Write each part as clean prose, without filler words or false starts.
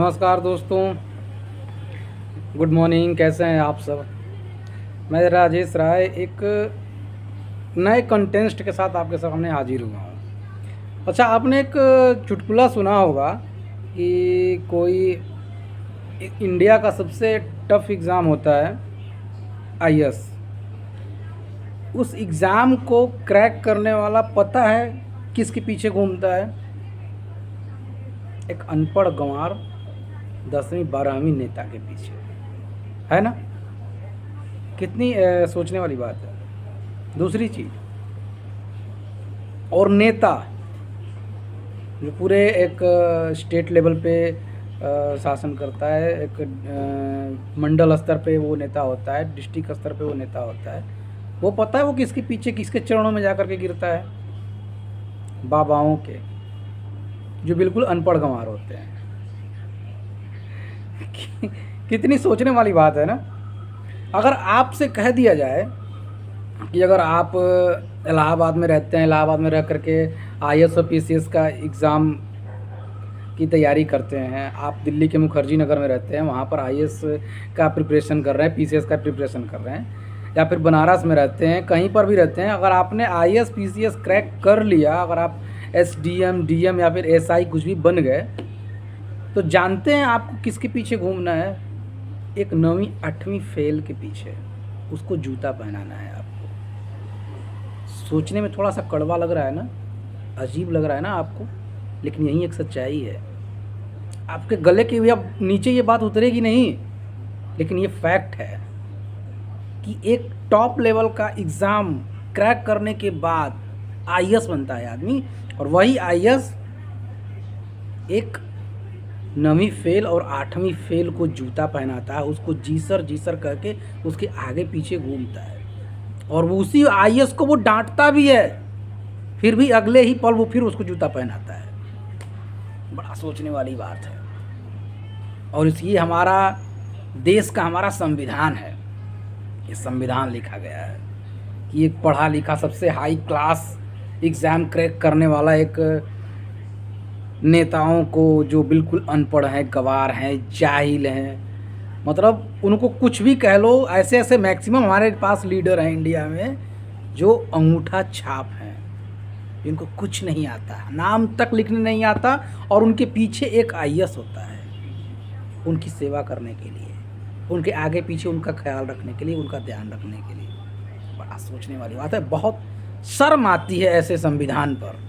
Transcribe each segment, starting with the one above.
नमस्कार दोस्तों, good morning. कैसे हैं आप सब। मैं राजेश राय एक नए कंटेंट के साथ आपके सामने हाजिर हुआ हूँ। अच्छा, आपने एक चुटकुला सुना होगा कि कोई इंडिया का सबसे टफ एग्ज़ाम होता है आईएएस। उस एग्ज़ाम को क्रैक करने वाला पता है किसके पीछे घूमता है? एक अनपढ़ गंवार 10वीं 12वीं नेता के पीछे, है ना। कितनी सोचने वाली बात है। दूसरी चीज़, और नेता जो पूरे एक स्टेट लेवल पे शासन करता है, एक मंडल स्तर पे वो नेता होता है, डिस्ट्रिक्ट स्तर पे वो नेता होता है, वो पता है वो किसके पीछे किसके चरणों में जा कर के गिरता है? बाबाओं के, जो बिल्कुल अनपढ़ गंवार होते हैं। कितनी सोचने वाली बात है ना। अगर आपसे कह दिया जाए कि अगर आप इलाहाबाद में रहते हैं, इलाहाबाद में रह करके आईएएस और पीसीएस का एग्ज़ाम की तैयारी करते हैं, आप दिल्ली के मुखर्जी नगर में रहते हैं, वहाँ पर आईएएस का प्रिपरेशन कर रहे हैं, पीसीएस का प्रिपरेशन कर रहे हैं, या फिर बनारस में रहते हैं, कहीं पर भी रहते हैं, अगर आपने आईएएस पीसीएस क्रैक कर लिया, अगर आप एसडीएम डीएम या फिर एसआई कुछ भी बन गए, तो जानते हैं आपको किसके पीछे घूमना है? एक 9वीं 8वीं फेल के पीछे, उसको जूता पहनाना है आपको। सोचने में थोड़ा सा कड़वा लग रहा है ना, अजीब लग रहा है ना आपको, लेकिन यही एक सच्चाई है। आपके गले के भी अब नीचे ये बात उतरेगी नहीं, लेकिन ये फैक्ट है कि एक टॉप लेवल का एग्ज़ाम क्रैक करने के बाद आईएएस बनता है आदमी, और वही आईएएस एक 9वीं फेल और 8वीं फेल को जूता पहनाता है, उसको जी सर करके उसके आगे पीछे घूमता है, और वो उसी आईएएस को वो डांटता भी है, फिर भी अगले ही पल वो फिर उसको जूता पहनाता है। बड़ा सोचने वाली बात है। और ये हमारा देश का हमारा संविधान है। ये संविधान लिखा गया है कि एक पढ़ा लिखा सबसे हाई क्लास एग्ज़ाम क्रैक करने वाला एक नेताओं को, जो बिल्कुल अनपढ़ हैं, गंवार हैं, जाहिल हैं, मतलब उनको कुछ भी कह लो, ऐसे ऐसे मैक्सिमम हमारे पास लीडर हैं इंडिया में जो अंगूठा छाप हैं, जिनको कुछ नहीं आता, नाम तक लिखने नहीं आता, और उनके पीछे एक आईएएस होता है उनकी सेवा करने के लिए, उनके आगे पीछे उनका ख्याल रखने के लिए, उनका ध्यान रखने के लिए। बड़ा सोचने वाली बात है। बहुत शर्म आती है ऐसे संविधान पर।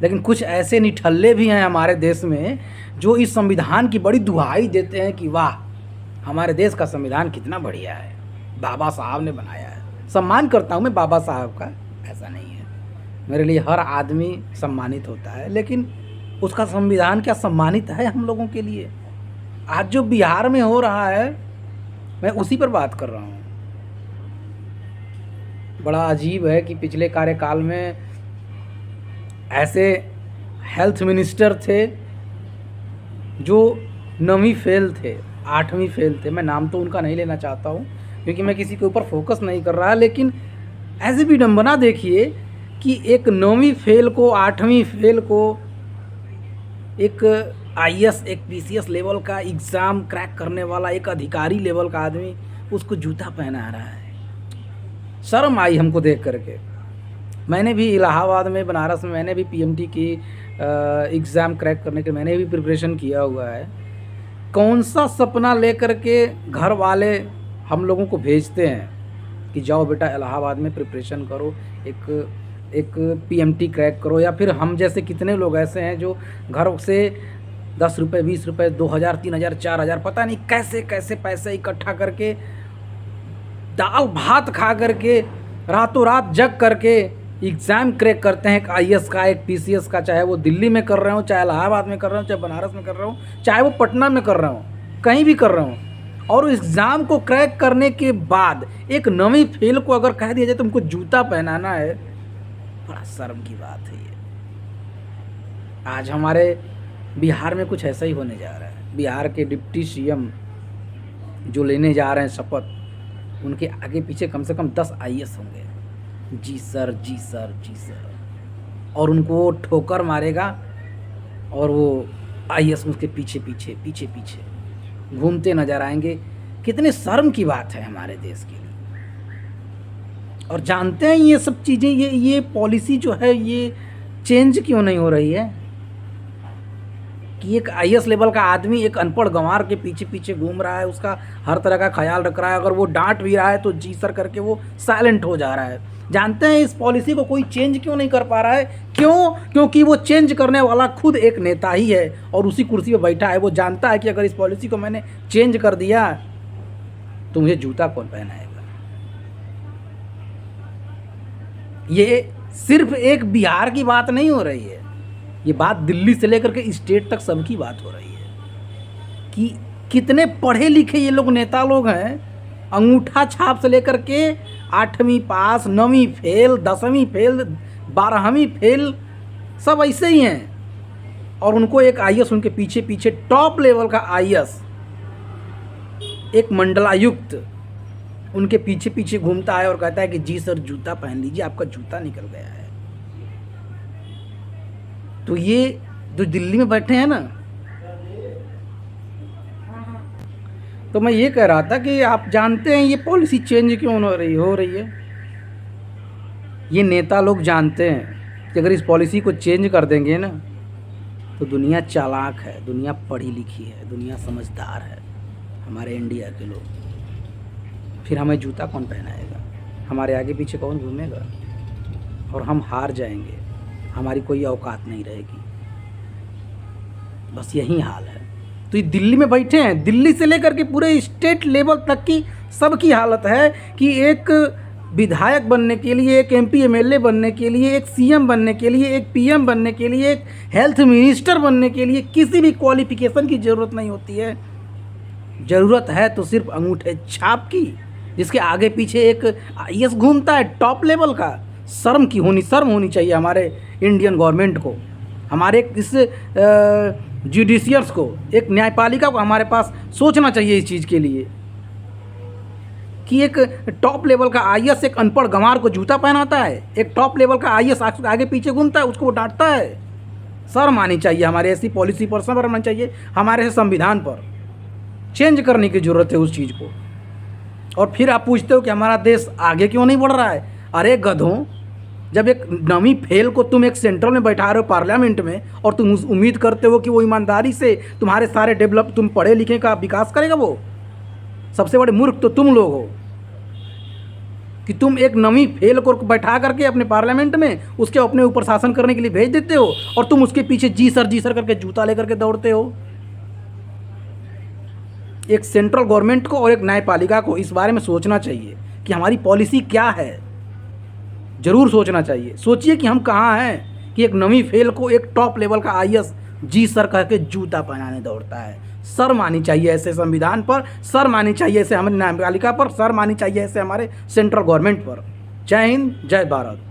लेकिन कुछ ऐसे निठल्ले भी हैं हमारे देश में जो इस संविधान की बड़ी दुहाई देते हैं कि वाह, हमारे देश का संविधान कितना बढ़िया है, बाबा साहब ने बनाया है। सम्मान करता हूँ मैं बाबा साहब का, ऐसा नहीं है, मेरे लिए हर आदमी सम्मानित होता है, लेकिन उसका संविधान क्या सम्मानित है हम लोगों के लिए? आज जो बिहार में हो रहा है, मैं उसी पर बात कर रहा हूँ। बड़ा अजीब है कि पिछले कार्यकाल में ऐसे हेल्थ मिनिस्टर थे जो 9वीं फेल थे, 8वीं फेल थे। मैं नाम तो उनका नहीं लेना चाहता हूँ क्योंकि मैं किसी के ऊपर फोकस नहीं कर रहा, लेकिन ऐसे विडंबना देखिए कि एक 9वीं फेल को, 8वीं फेल को, एक आईएएस एक पीसीएस लेवल का एग्ज़ाम क्रैक करने वाला एक अधिकारी लेवल का आदमी उसको जूता पहना रहा है। शर्म आई हमको देख करके। मैंने भी इलाहाबाद में, बनारस में, मैंने भी पीएमटी की एग्ज़ाम क्रैक करने के मैंने भी प्रिपरेशन किया हुआ है। कौन सा सपना लेकर के घर वाले हम लोगों को भेजते हैं कि जाओ बेटा इलाहाबाद में प्रिपरेशन करो, एक पीएमटी क्रैक करो, या फिर हम जैसे कितने लोग ऐसे हैं जो घर से 10 रुपये, 20 रुपये, 2000, 3000, 4000, पता नहीं कैसे कैसे पैसे इकट्ठा करके, दाल भात खा करके, रातों रात जग करके एग्ज़ाम क्रैक करते हैं, एक आईएएस का, एक पीसीएस का, चाहे वो दिल्ली में कर रहे हो, चाहे इलाहाबाद में कर रहे हो, चाहे बनारस में कर रहे हो, चाहे वो पटना में कर रहे हो, कहीं भी कर रहे हो। और एग्ज़ाम को क्रैक करने के बाद एक 9वीं फेल को अगर कह दिया जाए तुमको जूता पहनाना है, बड़ा शर्म की बात है ये। आज हमारे बिहार में कुछ ऐसा ही होने जा रहा है। बिहार के डिप्टी सीएम जो लेने जा रहे हैं शपथ, उनके आगे पीछे कम से कम 10 आईएएस होंगे। जी सर, जी सर, जी सर, और उनको ठोकर मारेगा और वो आईएएस उसके पीछे पीछे पीछे पीछे घूमते नजर आएंगे। कितने शर्म की बात है हमारे देश के लिए। और जानते हैं ये सब चीज़ें, ये पॉलिसी जो है ये चेंज क्यों नहीं हो रही है कि एक आईएएस लेवल का आदमी एक अनपढ़ गंवार के पीछे पीछे घूम रहा है, उसका हर तरह का ख्याल रख रहा है। अगर वो डांट भी रहा है तो जी सर करके वो साइलेंट हो जा रहा है। जानते हैं इस पॉलिसी को कोई चेंज क्यों नहीं कर पा रहा है? क्यों? क्योंकि वो चेंज करने वाला खुद एक नेता ही है और उसी कुर्सी पर बैठा है। वो जानता है कि अगर इस पॉलिसी को मैंने चेंज कर दिया तो मुझे जूता कौन पहनाएगा। ये सिर्फ एक बिहार की बात नहीं हो रही है, ये बात दिल्ली से लेकर के स्टेट तक सबकी बात हो रही है कि कितने पढ़े लिखे ये लोग नेता लोग हैं। अंगूठा छाप से लेकर के 8वीं पास, 9वीं फेल, 10वीं फेल, 12वीं फेल, सब ऐसे ही हैं। और उनको एक आईएएस उनके पीछे पीछे टॉप लेवल का आईएएस, एक मंडलायुक्त उनके पीछे पीछे घूमता है और कहता है कि जी सर जूता पहन लीजिए, आपका जूता निकल गया है। तो ये जो दिल्ली में बैठे हैं ना, तो मैं ये कह रहा था कि आप जानते हैं ये पॉलिसी चेंज क्यों हो रही है। ये नेता लोग जानते हैं कि अगर इस पॉलिसी को चेंज कर देंगे ना तो दुनिया चालाक है, दुनिया पढ़ी लिखी है, दुनिया समझदार है, हमारे इंडिया के लोग। फिर हमें जूता कौन पहनाएगा, हमारे आगे पीछे कौन घूमेगा, और हम हार जाएंगे, हमारी कोई औकात नहीं रहेगी। बस यही हाल है। तो ये दिल्ली में बैठे हैं, दिल्ली से लेकर के पूरे स्टेट लेवल तक की सबकी हालत है कि एक विधायक बनने के लिए, एक एमपी एमएलए बनने के लिए, एक सीएम बनने के लिए, एक पीएम बनने के लिए, एक हेल्थ मिनिस्टर बनने के लिए किसी भी क्वालिफिकेशन की ज़रूरत नहीं होती है। ज़रूरत है तो सिर्फ अंगूठे छाप की, जिसके आगे पीछे एक आईएएस घूमता है टॉप लेवल का। शर्म होनी चाहिए हमारे इंडियन गवर्नमेंट को, हमारे इस जुडिशियर्स को, एक न्यायपालिका को हमारे पास सोचना चाहिए इस चीज़ के लिए कि एक टॉप लेवल का आईएएस एक अनपढ़ गंवार को जूता पहनाता है, एक टॉप लेवल का आईएएस आगे पीछे घूमता है, उसको वो डांटता है। शर्म आनी चाहिए हमारे ऐसी पॉलिसी पर, शर्म आनी चाहिए हमारे संविधान पर। चेंज करने की ज़रूरत है उस चीज़ को। और फिर आप पूछते हो कि हमारा देश आगे क्यों नहीं बढ़ रहा है। अरे गधों, जब एक 9वीं फेल को तुम एक सेंट्रल में बैठा रहे हो पार्लियामेंट में और तुम उम्मीद करते हो कि वो ईमानदारी से तुम्हारे सारे तुम पढ़े लिखे का विकास करेगा, वो सबसे बड़े मूर्ख तो तुम लोग हो कि तुम एक 9वीं फेल को बैठा करके अपने पार्लियामेंट में उसके अपने ऊपर शासन करने के लिए भेज देते हो और तुम उसके पीछे जी सर करके जूता लेकर के दौड़ते हो। एक सेंट्रल गवर्नमेंट को और एक न्यायपालिका को इस बारे में सोचना चाहिए कि हमारी पॉलिसी क्या है। ज़रूर सोचना चाहिए। सोचिए कि हम कहाँ हैं कि एक 9वीं फेल को एक टॉप लेवल का आईएएस जी सर कह के जूता पहनाने दौड़ता है। शर्म आनी चाहिए ऐसे संविधान पर, शर्म आनी चाहिए ऐसे हमारी न्यायपालिका पर, शर्म आनी चाहिए ऐसे हमारे सेंट्रल गवर्नमेंट पर। जय हिंद, जय भारत।